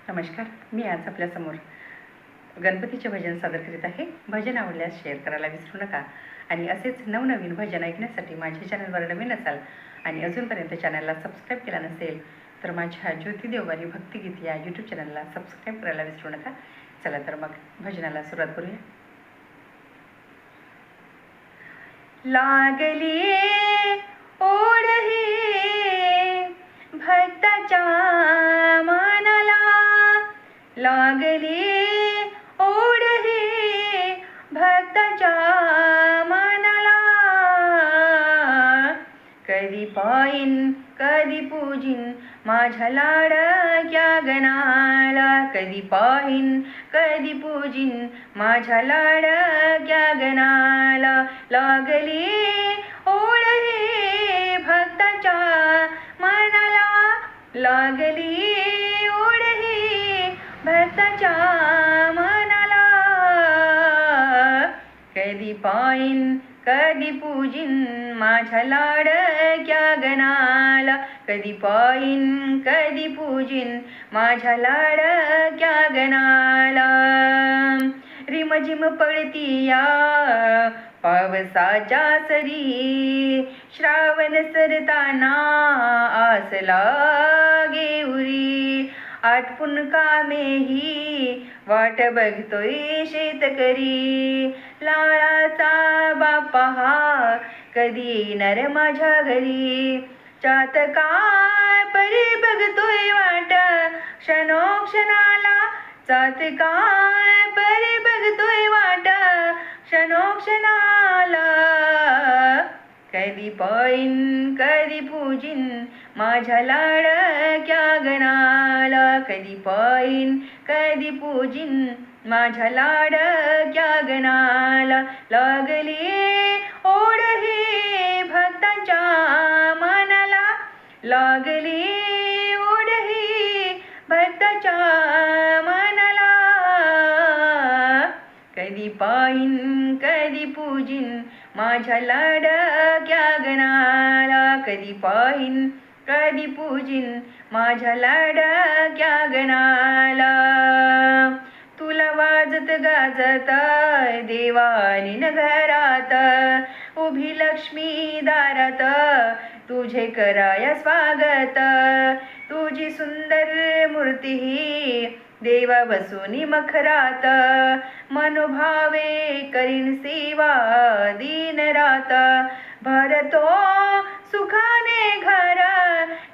नमस्कार. मी आज आपल्यासमोर गणपतीचे भजन सादर करीत आहे. भजन आवडल्यास शेअर करायला विसरू नका आणि असेच नवनवीन भजन ऐकण्यासाठी माझ्या चॅनलवर नवीन असाल आणि अजूनपर्यंत चॅनलला सबस्क्राईब केला नसेल तर माझ्या ज्योती देववाणी भक्तिगीत या यूट्यूब चॅनलला सबस्क्राईब करायला विसरू नका. चला तर मग भजनाला सुरुवात करूया. लागली ओढ ही भक्ताच्या मनाला, लागली ओढ ही भक्ताच्या मनाला. कधी पाईन कधी पूजिन माझ्या लाडक्या गणाला, कधी पाहीन कधी पूजिन माझ्या लाडक्या गणाला. लागली ओढ ही भक्ताच्या मनाला, लागली ओढ ही भक्ताच्या मनाला. कधी पाईन कधी पूजिन माझ्या लाडक्या गणाला, कधी पाईन कधी पूजिन माझ्या लाडक्या गणाला. रिमझिम पडती या पावसाच्या सरी, श्रावण सरताना आस लागे उरी. आटपून कामेही वाट बघतोय शेतकरी, लाळाचा बाप्पा हा कधी येणार माझ्या घरी. चात काय परी बघतोय वाट क्षणोक्षणाला, चात काय परी बघतोय वाट क्षणोक्षणाला. कधी पाईन कधी पूजिन माझ्या लाडक्या गणाला, कधी पाईन कधी पूजिन माझ्या लाडक्या गणाला. लागली ओढ ही भक्ताच्या मनाला, लागली ओढ ही भक्ताच्या मनाला. कधी पाईन कधी पूजिन माझ्या लाडक्या गणाला, कधी पाहीन कधी पूजिन माझ्या लाडक्या गणाला. तुला वाजत गाजत देवानी घरात, उभी लक्ष्मी दारात तुझे कराया स्वागत. तुझी सुंदर मूर्ती ही देवा बसूनी मखरात, मनोभावे करीन सेवा दिन रात. भरतो सुखाने घर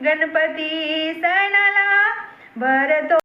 गणपती सणाला, भरतो